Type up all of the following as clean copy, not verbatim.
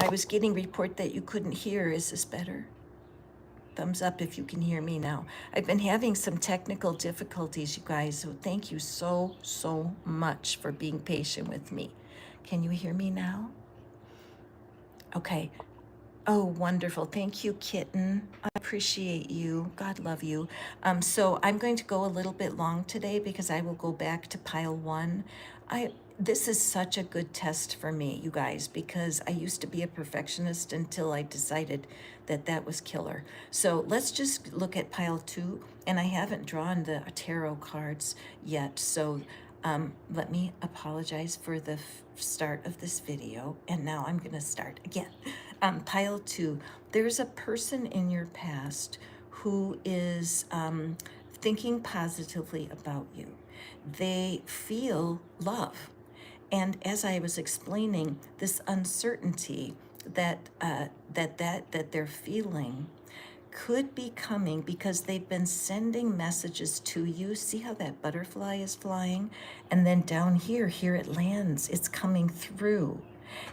I was getting report that you couldn't hear. Is this better? Thumbs up if you can hear me now. I've been having some technical difficulties, you guys, so thank you so much for being patient with me. Can you hear me now? Okay. Oh, wonderful. Thank you, kitten. I appreciate you. God love you. So I'm going to go a little bit long today because I will go back to pile one. This is such a good test for me, you guys, because I used to be a perfectionist until I decided that that was killer. So let's just look at pile two, and I haven't drawn the tarot cards yet. So let me apologize for the start of this video, and now I'm going to start again. Pile two, there's a person in your past who is thinking positively about you. They feel love. And as I was explaining, this uncertainty that they're feeling could be coming because they've been sending messages to you. See how that butterfly is flying? And then down here it lands. It's coming through.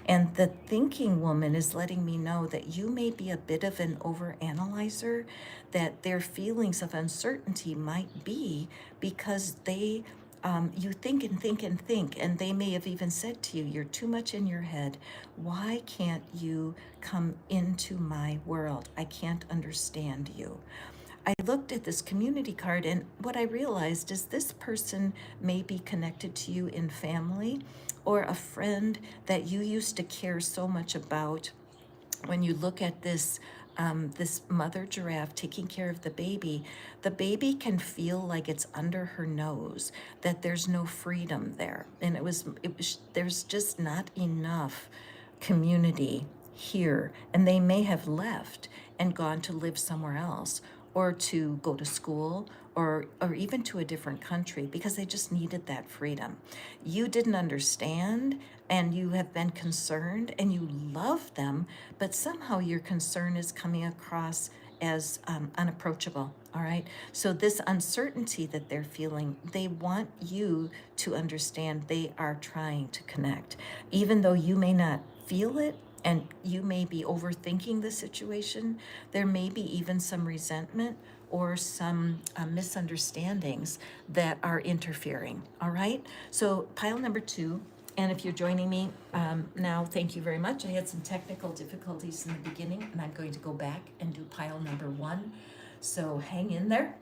And the thinking woman is letting me know that you may be a bit of an overanalyzer, that their feelings of uncertainty might be because you think and think and think, and they may have even said to you, you're too much in your head. Why can't you come into my world? I can't understand you. I looked at this community card, and what I realized is this person may be connected to you in family or a friend that you used to care so much about. When you look at this this mother giraffe taking care of the baby can feel like it's under her nose, that there's no freedom there. And there's just not enough community here. And they may have left and gone to live somewhere else, or to go to school, or even to a different country, because they just needed that freedom. You didn't understand, and you have been concerned, and you love them, but somehow your concern is coming across as unapproachable. All right. So this uncertainty that they're feeling, they want you to understand they are trying to connect, even though you may not feel it. And you may be overthinking the situation. There may be even some resentment or some misunderstandings that are interfering. All right. So pile number two. And if you're joining me now, thank you very much. I had some technical difficulties in the beginning, and I'm going to go back and do pile number one. So hang in there.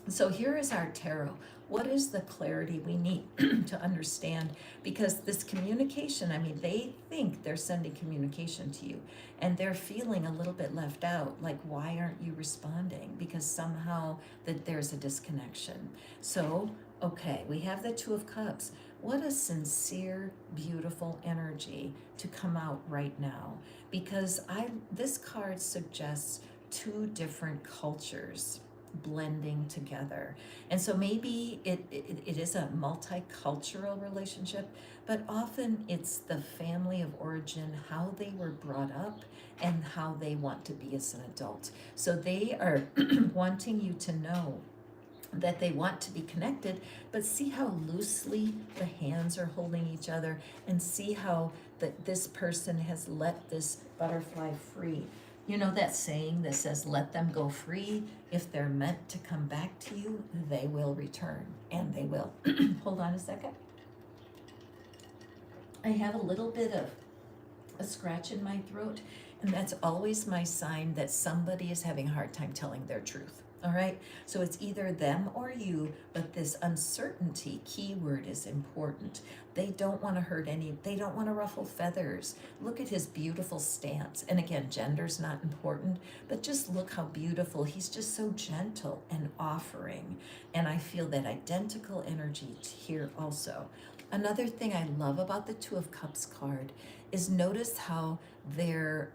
So here is our tarot. What is the clarity we need to understand? Because this communication, I mean, they think they're sending communication to you, and they're feeling a little bit left out. Like, why aren't you responding? Because somehow that there's a disconnection. So, okay, we have the Two of Cups. What a sincere, beautiful energy to come out right now. Because this card suggests two different cultures blending together. And so maybe it is a multicultural relationship, but often it's the family of origin, how they were brought up, and how they want to be as an adult. So they are wanting you to know that they want to be connected, but see how loosely the hands are holding each other, and see how this person has let this butterfly free. You know that saying that says, let them go free. If they're meant to come back to you, they will return, and they will. Hold on a second. I have a little bit of a scratch in my throat, and that's always my sign that somebody is having a hard time telling their truth. All right, so it's either them or you, but this uncertainty keyword is important. They don't want to hurt they don't want to ruffle feathers. Look at his beautiful stance. And again, gender's not important, but just look how beautiful. He's just so gentle and offering. And I feel that identical energy here also. Another thing I love about the Two of Cups card is notice how the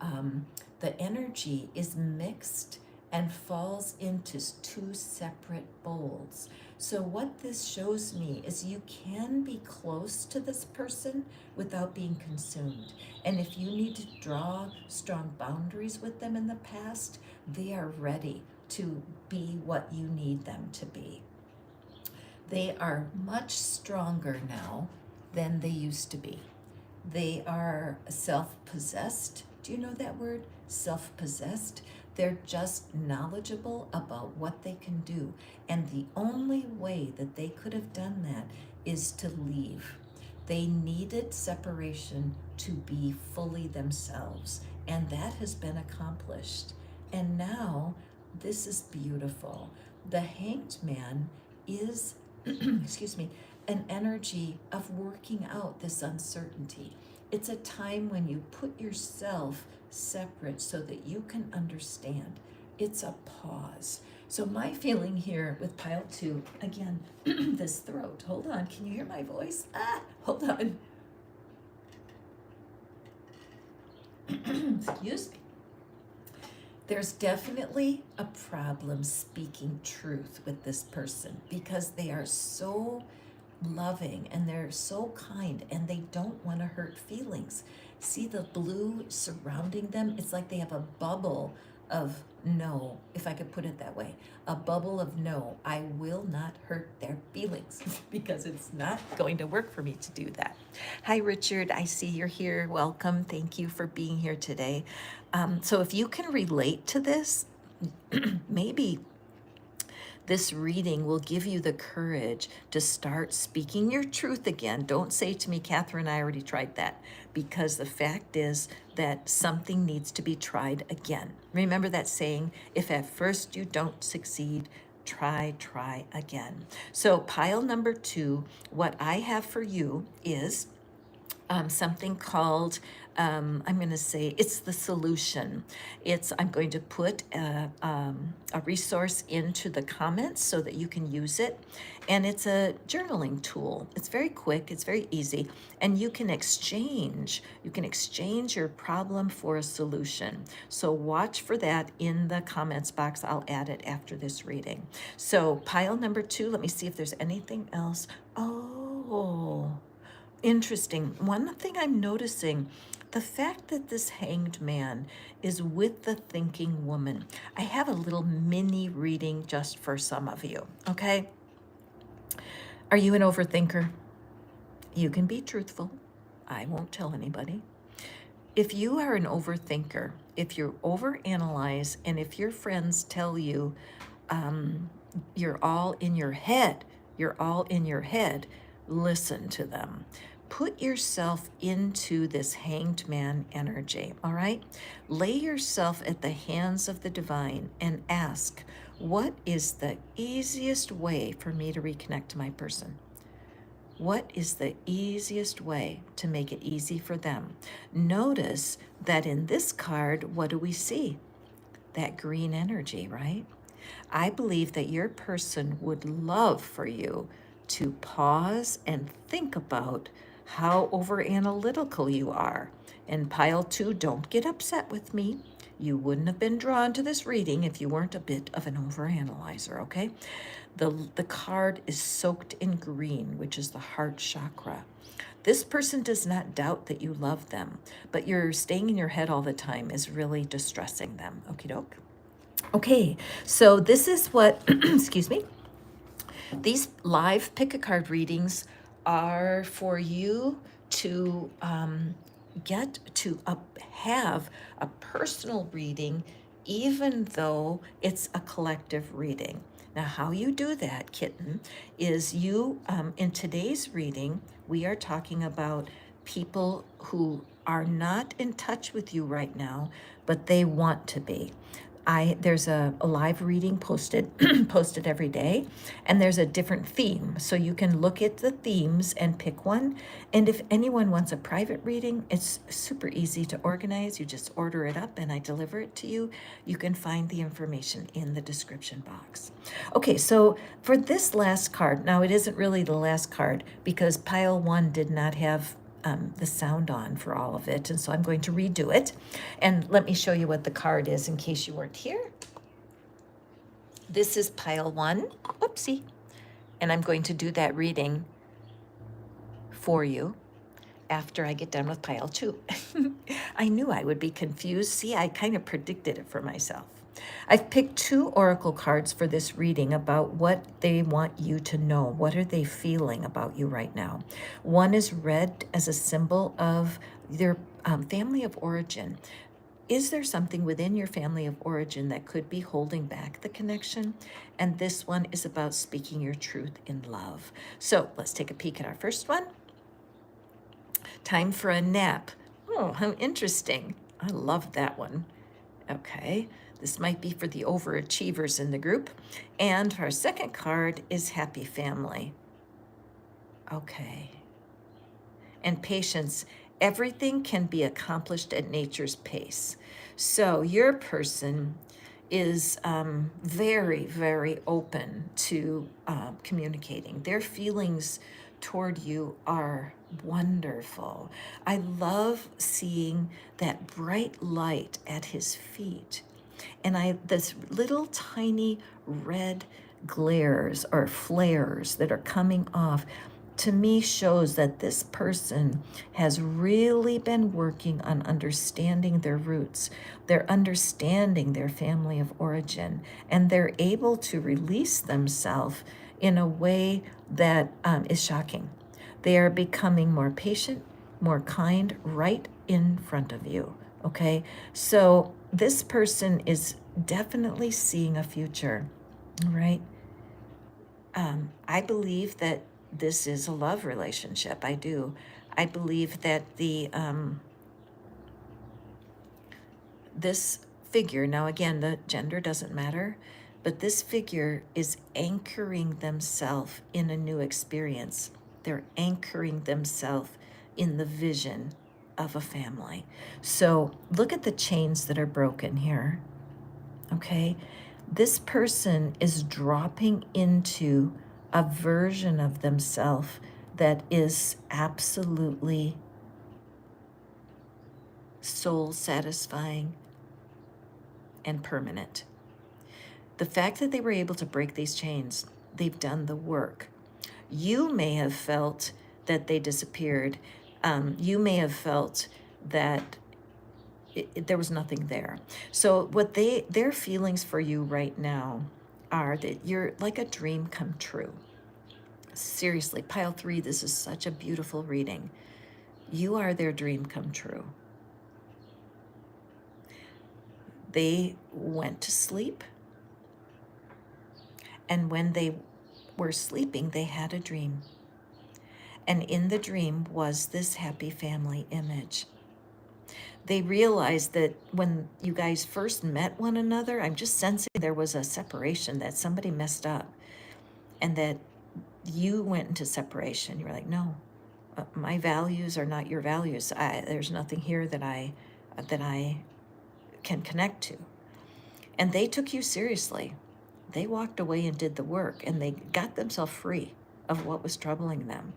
energy is mixed and falls into two separate bowls. So what this shows me is you can be close to this person without being consumed. And if you need to draw strong boundaries with them in the past, they are ready to be what you need them to be. They are much stronger now than they used to be. They are self-possessed Do you know that word? Self-possessed. They're just knowledgeable about what they can do. And the only way that they could have done that is to leave. They needed separation to be fully themselves. And that has been accomplished. And now, this is beautiful. The hanged man is, excuse me, an energy of working out this uncertainty. It's a time when you put yourself separate so that you can understand. It's a pause. So my feeling here with pile 2, again, this throat. Hold on, can you hear my voice? Hold on. Excuse me. There's definitely a problem speaking truth with this person because they are so loving and they're so kind and they don't want to hurt feelings. See the blue surrounding them? It's like they have a bubble of no, if I could put it that way, a bubble of no, I will not hurt their feelings because it's not going to work for me to do that. Hi, Richard. I see you're here. Welcome. Thank you for being here today. So if you can relate to this, maybe this reading will give you the courage to start speaking your truth again. Don't say to me, Catherine, I already tried that, because the fact is that something needs to be tried again. Remember that saying, if at first you don't succeed, try again. So pile number 2, what I have for you is something called, I'm going to say it's the solution. I'm going to put a resource into the comments so that you can use it. And it's a journaling tool. It's very quick, it's very easy, and you can exchange your problem for a solution. So watch for that in the comments box. I'll add it after this reading. So pile number 2, let me see if there's anything else. Oh, interesting. One thing I'm noticing, the fact that this hanged man is with the thinking woman. I have a little mini reading just for some of you, okay? Are you an overthinker? You can be truthful. I won't tell anybody. If you are an overthinker, if you overanalyze, and if your friends tell you you're all in your head, listen to them. Put yourself into this hanged man energy, all right? Lay yourself at the hands of the divine and ask, what is the easiest way for me to reconnect to my person? What is the easiest way to make it easy for them? Notice that in this card, what do we see? That green energy, right? I believe that your person would love for you to pause and think about how over-analytical you are. And pile 2, don't get upset with me. You wouldn't have been drawn to this reading if you weren't a bit of an overanalyzer, okay? The card is soaked in green, which is the heart chakra. This person does not doubt that you love them, but you're staying in your head all the time is really distressing them, okie doke? Okay, so this is what, excuse me, these live pick-a-card readings are for you to get to have a personal reading, even though it's a collective reading. Now, how you do that, kitten, is you, in today's reading, we are talking about people who are not in touch with you right now, but they want to be. There's a live reading posted posted every day, and there's a different theme. So you can look at the themes and pick one. And if anyone wants a private reading, it's super easy to organize. You just order it up and I deliver it to you. You can find the information in the description box. Okay, so for this last card, now it isn't really the last card because pile 1 did not have the sound on for all of it, and so I'm going to redo it. And let me show you what the card is in case you weren't here. This is pile 1. Oopsie. And I'm going to do that reading for you after I get done with pile 2. I knew I would be confused. See, I kind of predicted it for myself. I've picked 2 oracle cards for this reading about what they want you to know. What are they feeling about you right now? One is red as a symbol of their family of origin. is there something within your family of origin that could be holding back the connection? And this one is about speaking your truth in love. So let's take a peek at our first one. Time for a nap. Oh, how interesting. I love that one. Okay, this might be for the overachievers in the group. And our second card is happy family. Okay. And patience. Everything can be accomplished at nature's pace. So your person is very, very open to communicating. Their feelings toward you are wonderful. I love seeing that bright light at his feet. And this little tiny red glares or flares that are coming off to me shows that this person has really been working on understanding their roots. They're understanding their family of origin, and they're able to release themselves in a way that is shocking. They are becoming more patient, more kind right in front of you. Okay, so this person is definitely seeing a future, right? I believe that this is a love relationship. I do. I believe that this figure, now again, the gender doesn't matter, but this figure is anchoring themselves in a new experience. They're anchoring themselves in the vision of a family. So look at the chains that are broken here. Okay, this person is dropping into a version of themselves that is absolutely soul satisfying and permanent. The fact that they were able to break these chains, they've done the work. You may have felt that they disappeared. You may have felt that there was nothing there. So what their feelings for you right now are that you're like a dream come true. Seriously, pile 3, this is such a beautiful reading. You are their dream come true. They went to sleep, and when they were sleeping, they had a dream. And in the dream was this happy family image. They realized that when you guys first met one another, I'm just sensing there was a separation, that somebody messed up, and that you went into separation. You were like, no, my values are not your values. There's nothing here that I can connect to. And they took you seriously. They walked away and did the work, and they got themselves free of what was troubling them.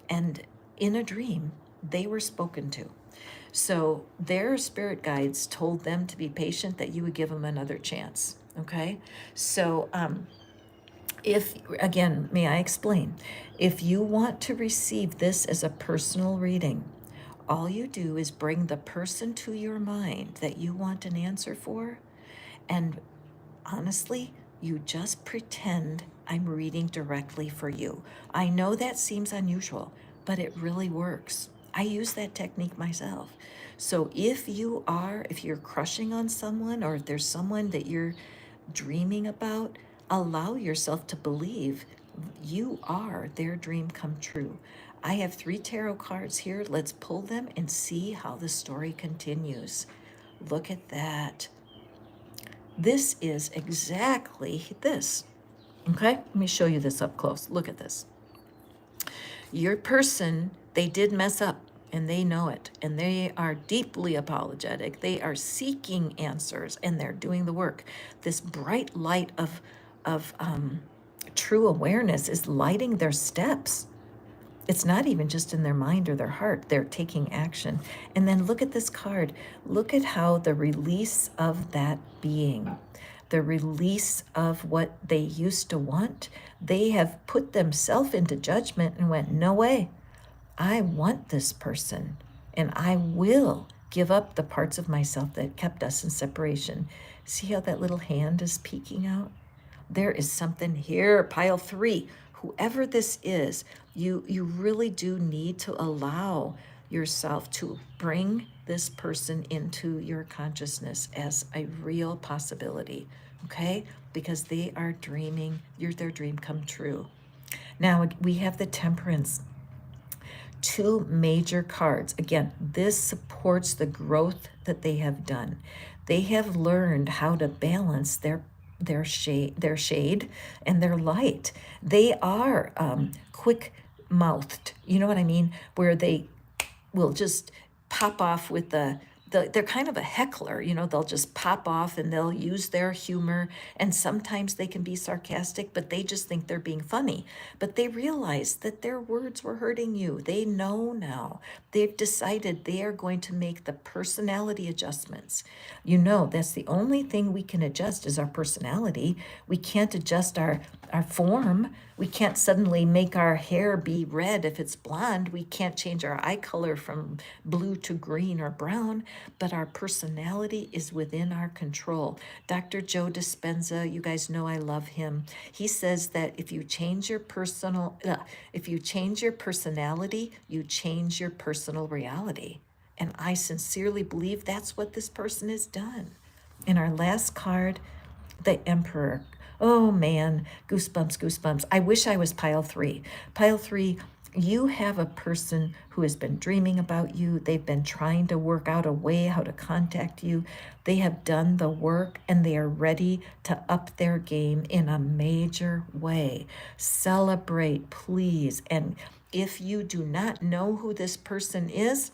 And in a dream, they were spoken to. So their spirit guides told them to be patient, that you would give them another chance. Okay? So if, again, may I explain? If you want to receive this as a personal reading, all you do is bring the person to your mind that you want an answer for, and honestly, you just pretend I'm reading directly for you. I know that seems unusual, but it really works. I use that technique myself. So if you're crushing on someone, or if there's someone that you're dreaming about, allow yourself to believe you are their dream come true. I have 3 tarot cards here. Let's pull them and see how the story continues. Look at that. This is exactly this. Okay, let me show you this up close. Look at this. Your person, they did mess up, and they know it, and they are deeply apologetic. They are seeking answers, and they're doing the work. This bright light of true awareness is lighting their steps. It's not even just in their mind or their heart. They're taking action. And then look at this card. Look at how the release of that being, the release of what they used to want, they have put themselves into judgment and went, no way, I want this person, and I will give up the parts of myself that kept us in separation. See how that little hand is peeking out? There is something here, pile 3. Whoever this is, you really do need to allow yourself to bring this person into your consciousness as a real possibility, okay? Because they are dreaming, you're their dream come true. Now we have the Temperance, two major cards. Again, this supports the growth that they have done. They have learned how to balance their shade and their light. They are quick mouthed. You know what I mean? Where they will just pop off with they're kind of a heckler, they'll just pop off and they'll use their humor, and sometimes they can be sarcastic, but they just think they're being funny. But they realize that their words were hurting you. They know now. They've decided they are going to make the personality adjustments. That's the only thing we can adjust is our personality. We can't adjust our form. We can't suddenly make our hair be red if it's blonde. We can't change our eye color from blue to green or brown, but our personality is within our control. Dr. Joe Dispenza, you guys know I love him. He says that if you change your personality, you change your personal reality. And I sincerely believe that's what this person has done. In our last card, the Emperor. Oh man, goosebumps, goosebumps. I wish I was pile 3. Pile 3, you have a person who has been dreaming about you. They've been trying to work out a way how to contact you. They have done the work and they are ready to up their game in a major way. Celebrate, please. And if you do not know who this person is,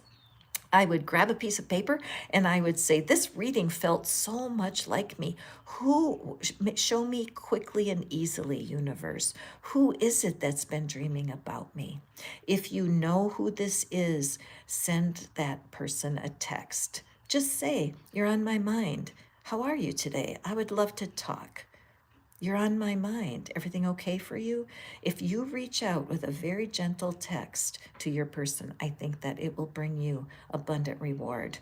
I would grab a piece of paper and I would say, this reading felt so much like me. Show me quickly and easily, universe. Who is it that's been dreaming about me? If you know who this is, send that person a text. Just say, you're on my mind. How are you today? I would love to talk. You're on my mind. Everything okay for you? If you reach out with a very gentle text to your person, I think that it will bring you abundant reward.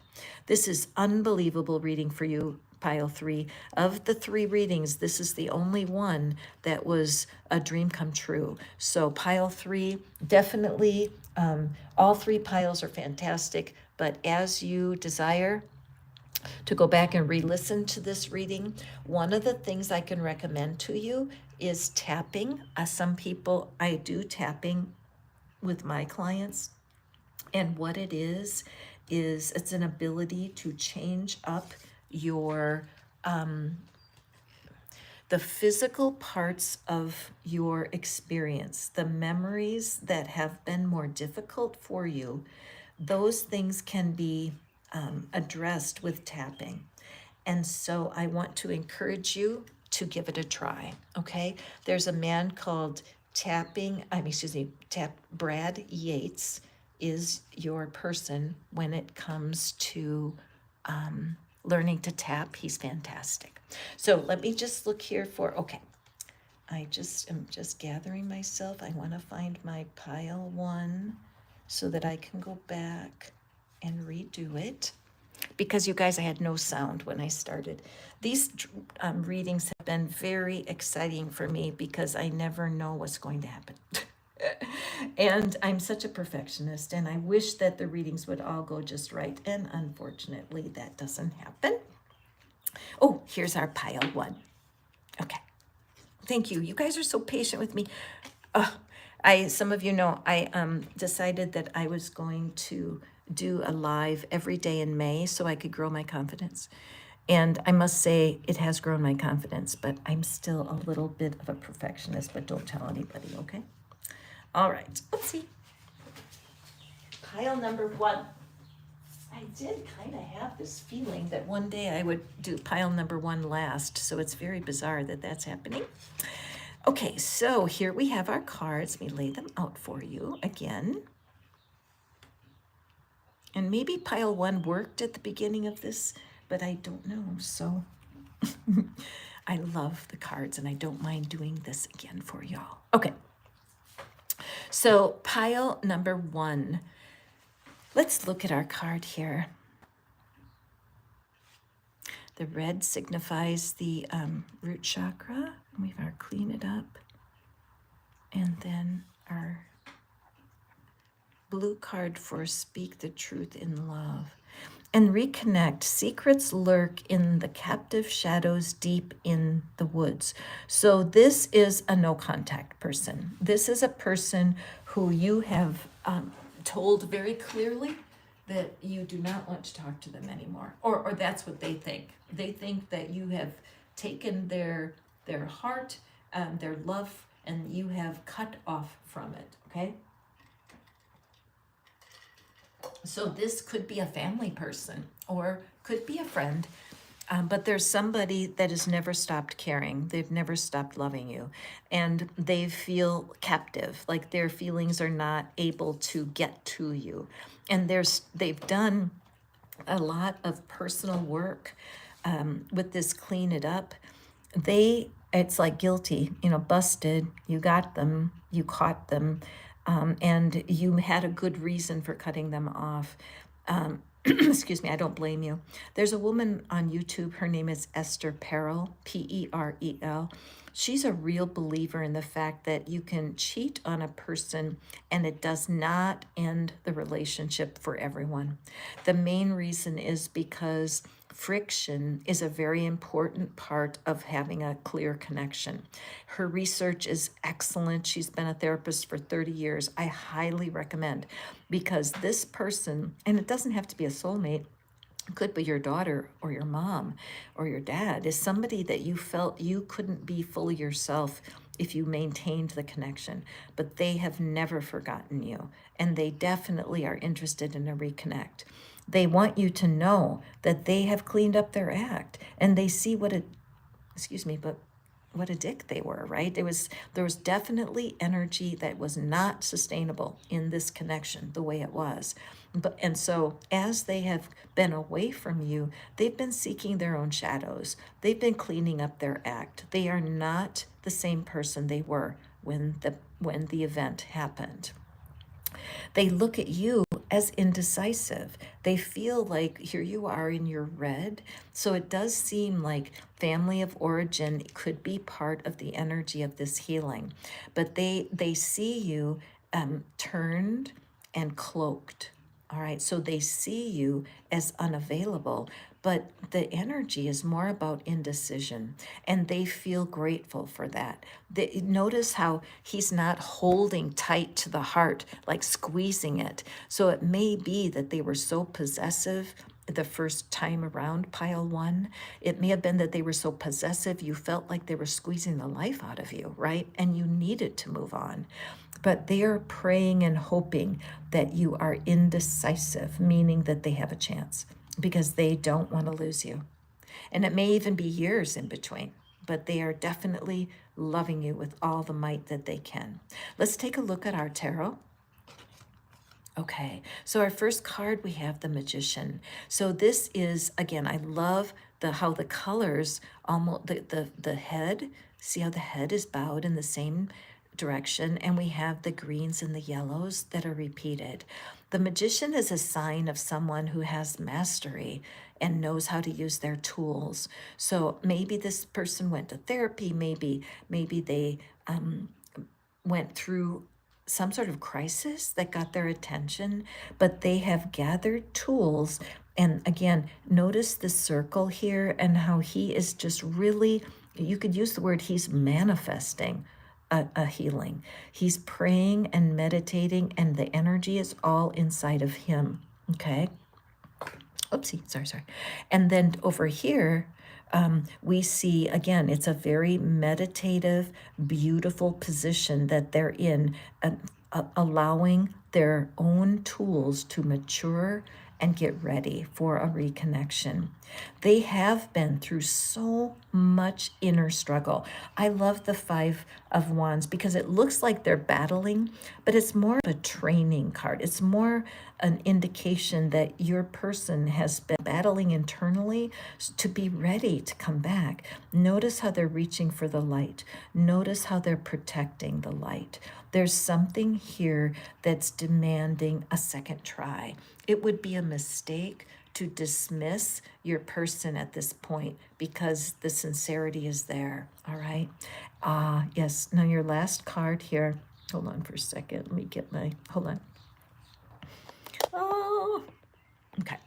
This is unbelievable reading for you, pile 3. Of the 3 readings, this is the only one that was a dream come true. So pile 3, definitely, all 3 piles are fantastic, but as you desire to go back and re-listen to this reading, one of the things I can recommend to you is tapping. Some people, I do tapping with my clients, and what it is it's an ability to change up your the physical parts of your experience, the memories that have been more difficult for you. Those things can be addressed with tapping. And so I want to encourage you to give it a try, okay? There's a man called Brad Yates is your person when it comes to learning to tap. He's fantastic. So let me just look here okay. I am just gathering myself. I want to find my pile 1 so that I can go back and redo it. Because you guys, I had no sound when I started. These readings have been very exciting for me because I never know what's going to happen. And I'm such a perfectionist, and I wish that the readings would all go just right. And unfortunately, that doesn't happen. Oh, here's our pile 1. Okay. Thank you. You guys are so patient with me. Some of you know, I decided that I was going to do a live every day in May so I could grow my confidence. And I must say it has grown my confidence, but I'm still a little bit of a perfectionist, but don't tell anybody, okay? All right, let's see. Pile number 1. I did kind of have this feeling that one day I would do pile number 1 last, so it's very bizarre that that's happening. Okay, so here we have our cards. Let me lay them out for you again. And maybe pile 1 worked at the beginning of this, but I don't know. So I love the cards and I don't mind doing this again for y'all. Okay, so pile number 1. Let's look at our card here. The red signifies the root chakra. We have our clean it up. And then our blue card for speak the truth in love. and reconnect. Secrets lurk in the captive shadows deep in the woods. So this is a no contact person. This is a person who you have told very clearly that you do not want to talk to them anymore, or that's what they think. They think that you have taken their heart, their love, and you have cut off from it. Okay. So this could be a family person or could be a friend, but there's somebody that has never stopped caring. They've never stopped loving you, and they feel captive, like their feelings are not able to get to you. And they've done a lot of personal work with this clean it up. It's like guilty, busted, you got them, you caught them, and you had a good reason for cutting them off. Excuse me, I don't blame you. There's a woman on YouTube, her name is Esther Perel, Perel. She's a real believer in the fact that you can cheat on a person and it does not end the relationship for everyone. The main reason is because friction is a very important part of having a clear connection. Her research is excellent. She's been a therapist for 30 years. I highly recommend, because this person, and it doesn't have to be a soulmate, could be your daughter or your mom or your dad, is somebody that you felt you couldn't be fully yourself if you maintained the connection, but they have never forgotten you, and they definitely are interested in a reconnect. They want you to know that they have cleaned up their act, and they see what a dick they were, right? There was definitely energy that was not sustainable in this connection the way it was. And so as they have been away from you, they've been seeking their own shadows. They've been cleaning up their act. They are not the same person they were when the event happened. They look at you as indecisive. They feel like here you are in your red. So it does seem like family of origin could be part of the energy of this healing. But they see you turned and cloaked. All right, so they see you as unavailable, but the energy is more about indecision, and they feel grateful for that. Notice how he's not holding tight to the heart, like squeezing it. So it may be that they were so possessive the first time around, pile one. It may have been that they were so possessive, you felt like they were squeezing the life out of you, right? And you needed to move on. But they are praying and hoping that you are indecisive, meaning that they have a chance because they don't want to lose you. And it may even be years in between, but they are definitely loving you with all the might that they can. Let's take a look at our tarot. Okay, so our first card, we have the Magician. So this is, again, I love how the colors, almost the head, see how the head is bowed in the same direction, and we have the greens and the yellows that are repeated. The Magician is a sign of someone who has mastery and knows how to use their tools. So maybe this person went to therapy, maybe they went through some sort of crisis that got their attention, but they have gathered tools. And again, notice the circle here and how he is just really, you could use the word, he's manifesting a healing. He's praying and meditating, and the energy is all inside of him. Okay. Oopsie, sorry. And then over here, we see, again, it's a very meditative, beautiful position that they're in, allowing their own tools to mature and get ready for a reconnection. They have been through so much inner struggle. I love the Five of Wands because it looks like they're battling, but it's more of a training card. It's more an indication that your person has been battling internally to be ready to come back. Notice how they're reaching for the light. Notice how they're protecting the light. There's something here that's demanding a second try. It would be a mistake to dismiss your person at this point because the sincerity is there. All right. Yes. Now your last card here. Hold on for a second. Let me get hold on. Oh, okay.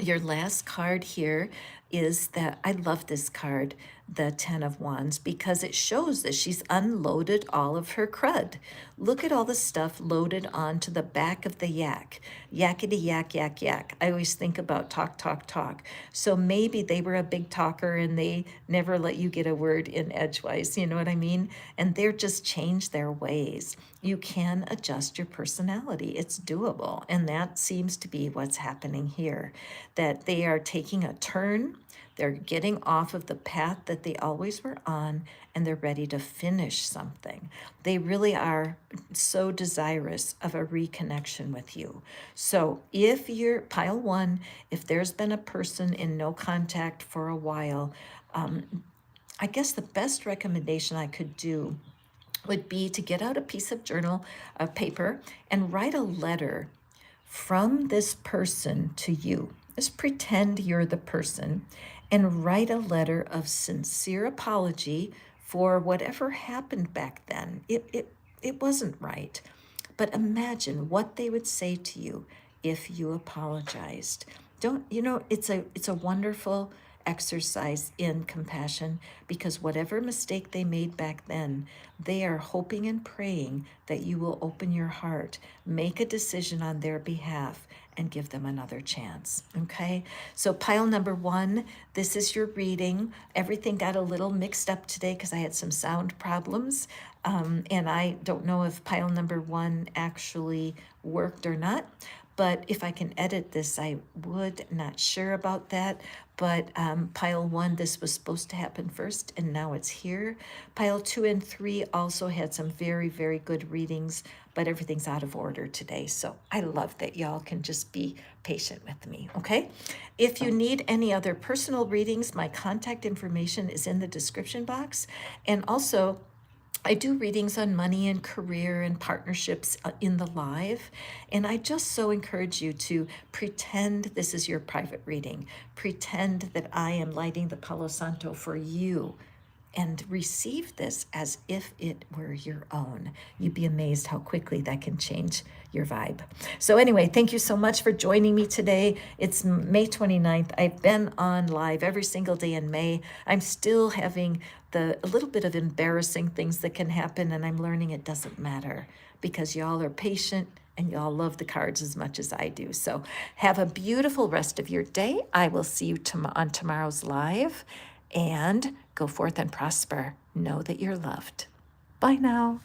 Your last card here is that I love this card, the Ten of Wands, because it shows that she's unloaded all of her crud. Look at all the stuff loaded onto the back of the yak. Yakety yak, yak, yak. I always think about talk, talk, talk. So maybe they were a big talker and they never let you get a word in edgewise, you know what I mean? And they're just changed their ways. You can adjust your personality. It's doable. And that seems to be what's happening here, that they are taking a turn. They're getting off of the path that they always were on, and they're ready to finish something. They really are so desirous of a reconnection with you. So if you're pile one, if there's been a person in no contact for a while, I guess the best recommendation I could do would be to get out a piece of journal of paper and write a letter from this person to you. Just pretend you're the person and write a letter of sincere apology for whatever happened back then. It wasn't right. But imagine what they would say to you if you apologized. Don't you know, it's a wonderful exercise in compassion, because whatever mistake they made back then, they are hoping and praying that you will open your heart, make a decision on their behalf, and give them another chance. Okay, so pile number one, this is your reading. Everything got a little mixed up today because I had some sound problems, and I don't know if pile number one actually worked or not. But if I can edit this, I would. Not sure about that. But pile one, this was supposed to happen first, and now it's here. Pile two and three also had some very, very good readings, but everything's out of order today. So I love that y'all can just be patient with me, okay? If you need any other personal readings, my contact information is in the description box. And also, I do readings on money and career and partnerships in the live. And I just so encourage you to pretend this is your private reading. Pretend that I am lighting the Palo Santo for you, and receive this as if it were your own. You'd be amazed how quickly that can change your vibe. So anyway, thank you so much for joining me today. It's May 29th. I've been on live every single day in May. I'm still having a little bit of embarrassing things that can happen, and I'm learning it doesn't matter, because y'all are patient and y'all love the cards as much as I do. So have a beautiful rest of your day. I will see you on tomorrow's live. And go forth and prosper. Know that you're loved. Bye now.